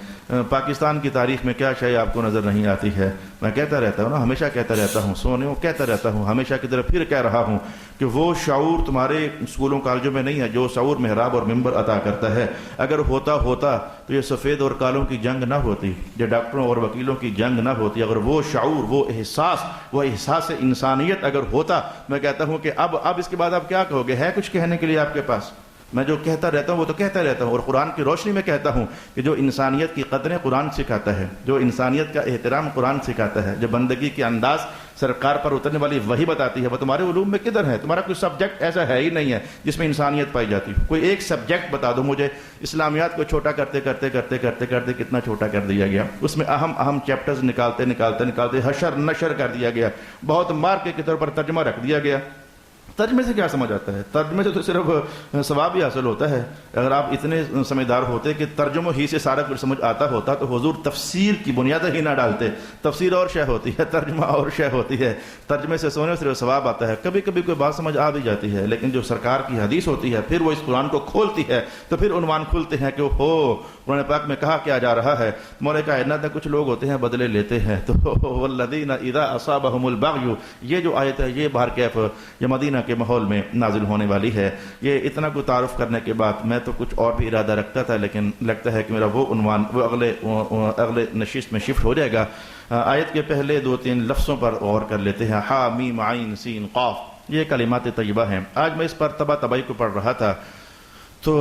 پاکستان کی تاریخ میں کیا شے آپ کو نظر نہیں آتی ہے؟ میں کہتا رہتا ہوں نا، ہمیشہ کہتا رہتا ہوں، سونیوں کہتا رہتا ہوں، ہمیشہ کی طرف پھر کہہ رہا ہوں کہ وہ شعور تمہارے اسکولوں کالجوں میں نہیں ہے جو شعور محراب اور منبر عطا کرتا ہے۔ اگر ہوتا تو یہ سفید اور کالوں کی جنگ نہ ہوتی، یہ ڈاکٹروں اور وکیلوں کی جنگ نہ ہوتی۔ اگر وہ شعور، وہ احساس انسانیت اگر ہوتا، میں کہتا ہوں کہ اب اس کے بعد آپ کیا کہو گے؟ ہے کچھ کہنے کے لیے آپ کے پاس؟ میں جو کہتا رہتا ہوں وہ تو کہتا رہتا ہوں، اور قرآن کی روشنی میں کہتا ہوں کہ جو انسانیت کی قدریں قرآن سکھاتا ہے، جو انسانیت کا احترام قرآن سکھاتا ہے، جو بندگی کے انداز سرکار پر اترنے والی وحی بتاتی ہے، وہ تمہارے علوم میں کدھر ہے؟ تمہارا کوئی سبجیکٹ ایسا ہے ہی نہیں ہے جس میں انسانیت پائی جاتی ہے۔ کوئی ایک سبجیکٹ بتا دو مجھے، اسلامیات کو چھوٹا کرتے کتنا چھوٹا کر دیا گیا، اس میں اہم چیپٹرز نکالتے حشر نشر کر دیا گیا، بہت مارکے کے طور پر ترجمہ رکھ دیا گیا۔ ترجمے سے کیا سمجھ آتا ہے؟ ترجمے سے تو صرف ثواب ہی حاصل ہوتا ہے۔ اگر آپ اتنے سمجھدار ہوتے کہ ترجمہ ہی سے سارا کچھ سمجھ آتا ہوتا تو حضور تفسیر کی بنیاد ہی نہ ڈالتے۔ تفسیر اور شے ہوتی ہے، ترجمہ اور شے ہوتی ہے۔ ترجمے سے سونے صرف ثواب آتا ہے، کبھی کبھی کوئی بات سمجھ آ بھی جاتی ہے، لیکن جو سرکار کی حدیث ہوتی ہے پھر وہ اس قرآن کو کھولتی ہے تو پھر عنوان کھلتے ہیں کہ قرآن پاک میں کہا کیا جا رہا ہے۔ مولا کائنات کچھ لوگ ہوتے ہیں بدلے لیتے ہیں، تو والذین اذا اصابہم البغی، یہ جو آیت ہے یہ بہر کیف یہ مدینہ کے ماحول میں نازل ہونے والی ہے۔ یہ اتنا کو تعارف کرنے کے بعد میں تو کچھ اور بھی ارادہ رکھتا تھا، لیکن لگتا ہے کہ میرا وہ عنوان وہ اگلے نشست میں شفٹ ہو جائے گا۔ آیت کے پہلے 2-3 لفظوں پر غور کر لیتے ہیں۔ حا میم عین سین قاف، یہ کلمات طیبہ ہیں۔ آج میں اس پر طباطبائی کو پڑھ رہا تھا تو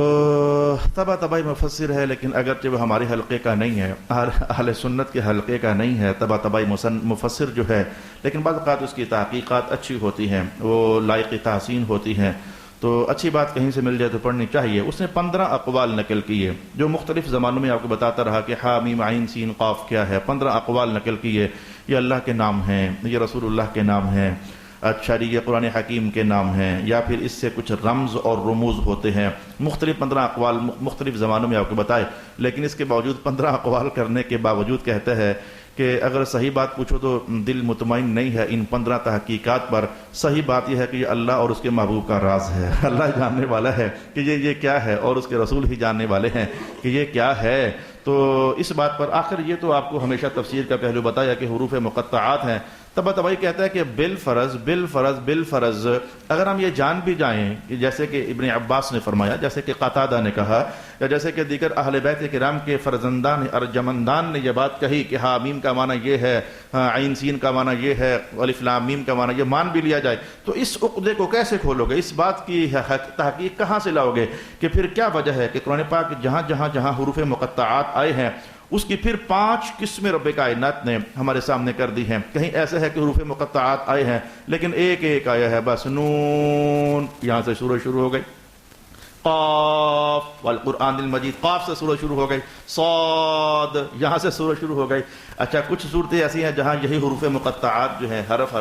طباطبائی مفسر ہے، لیکن اگرچہ وہ ہمارے حلقے کا نہیں ہے، اہل سنت کے حلقے کا نہیں ہے طباطبائی مفسر جو ہے، لیکن بعض اوقات اس کی تحقیقات اچھی ہوتی ہیں، وہ لائق تحسین ہوتی ہیں، تو اچھی بات کہیں سے مل جائے تو پڑھنی چاہیے۔ اس نے 15 اقوال نقل کیے جو مختلف زمانوں میں آپ کو بتاتا رہا کہ حا میم عین سین قاف کیا ہے۔ 15 اقوال نقل کیے، یہ اللہ کے نام ہیں، یہ رسول اللہ کے نام ہیں، اچھا یہ قرآن حکیم کے نام ہیں، یا پھر اس سے کچھ رمز اور رموز ہوتے ہیں۔ مختلف 15 اقوال مختلف زمانوں میں آپ کو بتائے، لیکن اس کے باوجود 15 اقوال کرنے کے باوجود کہتا ہے کہ اگر صحیح بات پوچھو تو دل مطمئن نہیں ہے ان 15 تحقیقات پر۔ صحیح بات یہ ہے کہ یہ اللہ اور اس کے محبوب کا راز ہے، اللہ جاننے والا ہے کہ یہ کیا ہے، اور اس کے رسول ہی جاننے والے ہیں کہ یہ کیا ہے۔ تو اس بات پر آخر یہ تو آپ کو ہمیشہ تفسیر کا پہلو بتایا کہ حروف مقطعات ہیں۔ طباطبائی کہتا ہے کہ بالفرض اگر ہم یہ جان بھی جائیں کہ جیسے کہ ابن عباس نے فرمایا، جیسے کہ قتادہ نے کہا، یا جیسے کہ دیگر اہل بیت کرام کے فرزندان ارجمندان نے یہ بات کہی کہ ہا میم کا معنی یہ ہے، عین سین کا معنی یہ ہے، الف لام میم کا معنی یہ مان بھی لیا جائے، تو اس عقدے کو کیسے کھولو گے؟ اس بات کی تحقیق کہاں سے لاؤ گے کہ پھر کیا وجہ ہے کہ قرآن پاک جہاں حروف مقطعات آئے ہیں اس کی پھر 5 قسمیں رب کائنات نے ہمارے سامنے کر دی ہیں۔ کہیں ایسے ہے کہ حروف مقطعات آئے ہیں لیکن ایک آیا ہے بس، نون یہاں سے سورہ شروع ہو گئی، قاف والقرآن المجید قاف سے سورہ شروع ہو گئی، صاد یہاں سے سورہ شروع ہو گئی۔ اچھا کچھ صورتیں ایسی ہیں جہاں یہی حروف مقطعات جو ہیں حرف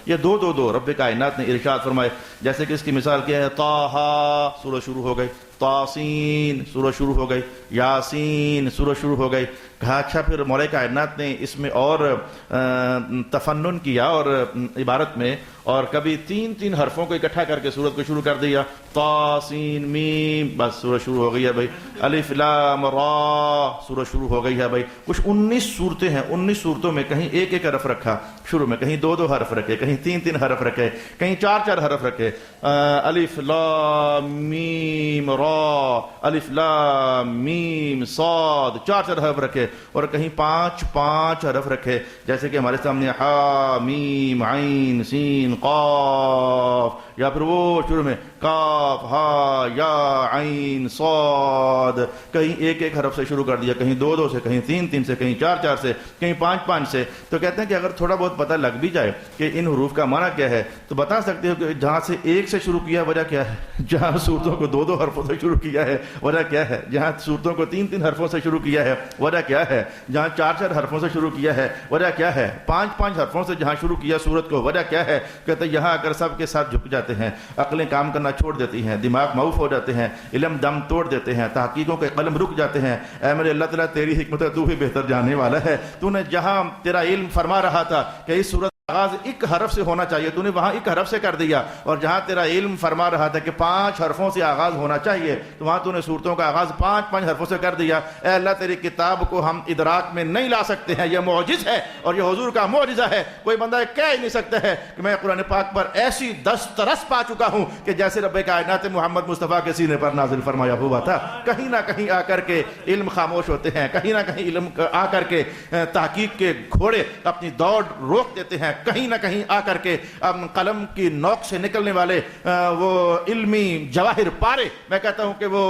یہ دو رب کائنات نے ارشاد فرمائے، جیسے کہ اس کی مثال کیا ہے، طٰہٰ سورہ شروع ہو گئی، طاسین سورہ شروع ہو گئی، یاسین سورہ شروع ہو گئی۔ کہا اچھا پھر مولا کائنات نے اس میں اور تفنن کیا اور عبارت میں، اور کبھی 3 حرفوں کو اکٹھا کر کے سورت کو شروع کر دیا، طاسین میم بس سورہ شروع ہو گئی ہے بھائی، الف لام را سورہ شروع ہو گئی ہے بھائی۔ کچھ 19 صورتیں ہیں، 19 صورتوں میں کہیں ایک حرف رکھا شروع میں، کہیں 2 حرف رکھے، کہیں 3 حرف رکھے، کہیں 4 حرف رکھے، الف لام میم را، الف لام میم صاد، 4 حرف رکھے، اور کہیں 5 حرف رکھے، جیسے کہ ہمارے سامنے حا میم عین سین قاف، یا پھر وہ شروع میں کاف ہا یا عین صاد، کہیں ایک ایک حرف سے شروع کر دیا، کہیں دو دو سے، کہیں تین تین سے، کہیں چار چار سے، کہیں پانچ پانچ سے. تو کہتے ہیں کہ اگر تھوڑا بہت پتہ لگ بھی جائے کہ ان حروف کا معنی کیا ہے تو بتا سکتے ہو کہ جہاں سے ایک سے شروع کیا وجہ کیا ہے، جہاں صورتوں کو دو دو حرفوں سے شروع کیا ہے وجہ کیا ہے، جہاں صورتوں کو تین تین حرفوں سے شروع کیا ہے وجہ کیا ہے، جہاں چار چار حرفوں سے شروع کیا ہے وجہ کیا ہے، پانچ پانچ حرفوں سے جہاں شروع کیا سورت کو وجہ کیا ہے. کہتے ہیں یہاں اگر سب کے ساتھ جھک جاتے ہیں، عقلیں کام کرنا چھوڑ دیتی ہیں، دماغ معوف ہو جاتے ہیں، علم دم توڑ دیتے ہیں، تحقیقوں کے قلم رک جاتے ہیں. اے میرے اللہ تعالیٰ تیری حکمت ہے، تو ہی بہتر جاننے والا ہے. تو نے جہاں تیرا علم فرما رہا تھا کہ اس صورت آغاز ایک حرف سے ہونا چاہیے، تو نے وہاں ایک حرف سے کر دیا، اور جہاں تیرا علم فرما رہا تھا کہ 5 حرفوں سے آغاز ہونا چاہیے تو وہاں تو نے صورتوں کا آغاز 5 حرفوں سے کر دیا. اے اللہ تیری کتاب کو ہم ادراک میں نہیں لا سکتے ہیں، یہ معجز ہے اور یہ حضور کا معجزہ ہے. کوئی بندہ کہہ ہی نہیں سکتا ہے کہ میں قرآن پاک پر ایسی دسترس پا چکا ہوں کہ جیسے رب کائنات محمد مصطفیٰ کے سینے پر نازل فرمایا ہوا تھا. کہیں نہ کہیں آ کر کے علم خاموش ہوتے ہیں، کہیں نہ کہیں علم آ کر کے تحقیق کے گھوڑے اپنی دوڑ روک دیتے ہیں، کہیں نہ کہیں آ کر کے قلم کی نوک سے نکلنے والے وہ علمی جواہر پارے میں کہتا ہوں کہ وہ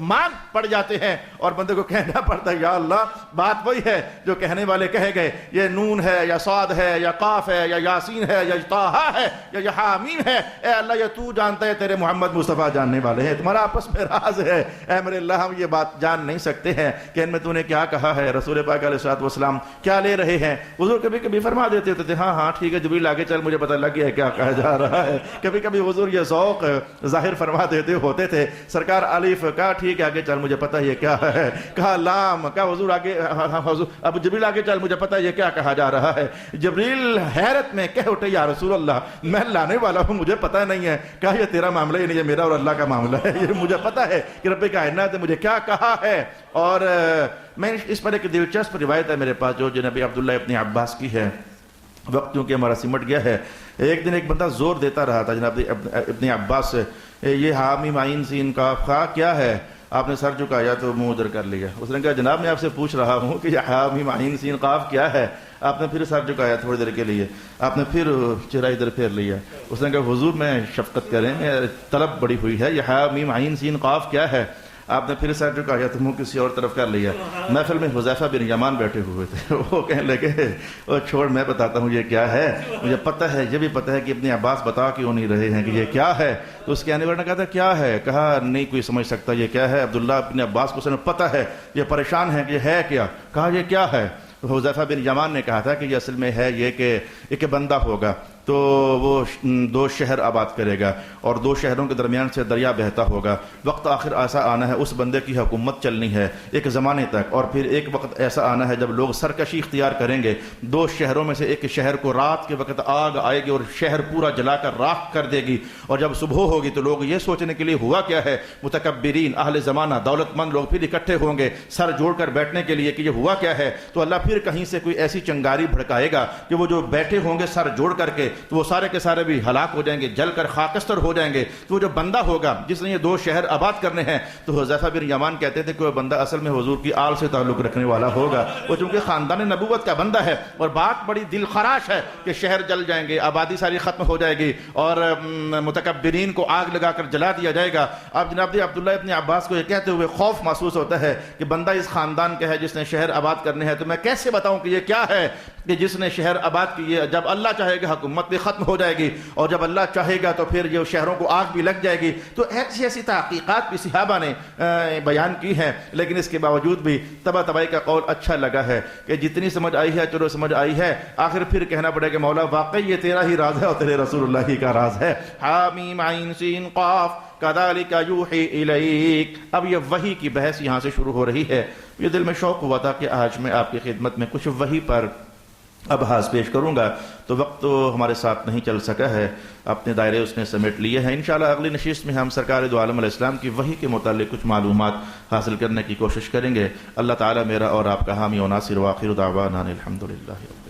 مان پڑ جاتے ہیں، اور بندے کو کہنا پڑتا ہے یا اللہ بات وہی ہے جو کہنے والے کہے گئے، یہ نون ہے یا صاد ہے یا قاف ہے یا یاسین ہے یا طٰہٰ ہے یا حامیم ہے. اے اللہ یہ تو جانتا ہے، تیرے محمد مصطفیٰ جاننے والے ہیں، تمہارا آپس میں راز ہے. اے میرے اللہ ہم یہ بات جان نہیں سکتے ہیں کہ ان میں تو نے کیا کہا ہے، رسول پاک علیہ الصلوۃ والسلام کیا لے رہے ہیں. حضور کبھی کبھی فرما دیتے تھے ہاں ہاں ٹھیک ہے جبریل آگے چل مجھے پتہ لگ گیا ہے کیا کہا جا رہا ہے. کبھی کبھی حضور یہ ذوق ظاہر فرما دیتے ہوتے تھے، سرکار الف کہا ٹھیک ہے آگے چل مجھے پتہ یہ کیا ہے، کہا لام کہا حضور آگے، حضور اب جبریل آگے چل مجھے پتہ یہ کیا کہا جا رہا ہے. جبریل حیرت میں کہہ اٹھے یا رسول اللہ میں لانے والا ہوں، مجھے پتہ نہیں ہے. کہا یہ تیرا معاملہ ہی نہیں، یہ میرا اور اللہ کا معاملہ ہے، یہ مجھے پتہ ہے کہ رب کائنات نے مجھے کیا کہا ہے. اور میں اس پر ایک دلچسپ روایت ہے میرے پاس جو جناب عبداللہ ابن عباس کی ہے. وقت کیونکہ ہمارا سمٹ گیا ہے، ایک دن ایک بندہ زور دیتا رہا تھا جناب ابن عباس سے، یہ حامیم عین سین قاف خا کیا ہے. آپ نے سر جھکایا تو منہ ادھر کر لیا. اس نے کہا جناب میں آپ سے پوچھ رہا ہوں کہ یہ حامیم عین سین قاف کیا ہے. آپ نے پھر سر جھکایا تھوڑی دیر کے لیے، آپ نے پھر چہرہ ادھر پھیر لیا. اس نے کہا حضور میں شفقت کریں، طلب بڑی ہوئی ہے، یہ حامیم عین سین قاف کیا ہے. آپ نے پھر سر جھکایا تو منہ کسی اور طرف کر لیا. محفل میں حذیفہ بن یمان بیٹھے ہوئے تھے، وہ کہنے لگے وہ چھوڑ میں بتاتا ہوں یہ کیا ہے، مجھے پتہ ہے، یہ بھی پتہ ہے کہ ابن عباس بتا کیوں نہیں رہے ہیں کہ یہ کیا ہے. تو اس کے آنے والے نے کہا تھا کیا ہے، کہا نہیں کوئی سمجھ سکتا یہ کیا ہے. عبداللہ ابن عباس کو اسے پتہ ہے، یہ پریشان ہے کہ یہ ہے کیا. کہا یہ کیا ہے. حذیفہ بن یمان نے کہا تھا کہ یہ اصل میں ہے یہ کہ ایک بندہ ہوگا تو وہ 2 شہر آباد کرے گا اور 2 شہروں کے درمیان سے دریا بہتا ہوگا. وقت آخر ایسا آنا ہے اس بندے کی حکومت چلنی ہے ایک زمانے تک، اور پھر ایک وقت ایسا آنا ہے جب لوگ سرکشی اختیار کریں گے. 2 شہروں میں سے ایک شہر کو رات کے وقت آگ آئے گی اور شہر پورا جلا کر راکھ کر دے گی، اور جب صبح ہوگی تو لوگ یہ سوچنے کے لیے ہوا کیا ہے، متکبرین اہل زمانہ دولت مند لوگ پھر اکٹھے ہوں گے سر جوڑ کر بیٹھنے کے لیے کہ یہ ہوا کیا ہے. تو اللہ پھر کہیں سے کوئی ایسی چنگاری بھڑکائے گا کہ وہ جو بیٹھے ہوں گے سر جوڑ کر کے تو وہ سارے کے سارے بھی ہلاک ہو جائیں گے، جل کر خاکستر ہو جائیں گے. تو وہ جو بندہ ہوگا جس نے یہ 2 شہر آباد کرنے ہیں، تو حذیفہ بن یمان کہتے تھے کہ وہ بندہ اصل میں حضور کی آل سے تعلق رکھنے والا ہوگا. وہ چونکہ خاندان نبوت کا بندہ ہے اور بات بڑی دل خراش ہے کہ شہر جل جائیں گے، آبادی ساری ختم ہو جائے گی اور متکبرین کو آگ لگا کر جلا دیا جائے گا. اب جناب عبداللہ ابن عباس کو یہ کہتے ہوئے خوف محسوس ہوتا ہے کہ بندہ اس خاندان کا ہے جس نے شہر آباد کرنے ہیں، تو میں کیسے بتاؤں کہ یہ کیا ہے کہ جس نے شہر آباد کی ہے. جب اللہ چاہے گا حکومت بھی ختم ہو جائے گی اور جب اللہ چاہے گا تو پھر یہ شہروں کو آگ بھی لگ جائے گی. تو ایسی ایسی تحقیقات بھی صحابہ نے بیان کی ہیں، لیکن اس کے باوجود بھی طبائی کا قول اچھا لگا ہے کہ جتنی سمجھ آئی ہے چلو سمجھ آئی ہے. آخر پھر کہنا پڑے کہ مولا واقعی یہ تیرا ہی راز ہے اور تیرے رسول اللہ ہی کا راز ہے. حامیم عین سین قاف کذالک یوحی الیک. اب یہ وحی کی بحث یہاں سے شروع ہو رہی ہے. یہ دل میں شوق ہوا تھا کہ آج میں آپ کی خدمت میں کچھ وحی پر ابحاث پیش کروں گا، تو وقت تو ہمارے ساتھ نہیں چل سکا ہے، اپنے دائرے اس نے سمیٹ لیے ہیں. انشاءاللہ اگلی نشست میں ہم سرکار دو عالم علیہ السلام کی وحی کے متعلق کچھ معلومات حاصل کرنے کی کوشش کریں گے. اللہ تعالیٰ میرا اور آپ کا حامی و ناصر. وآخر دعوانا الحمدللہ.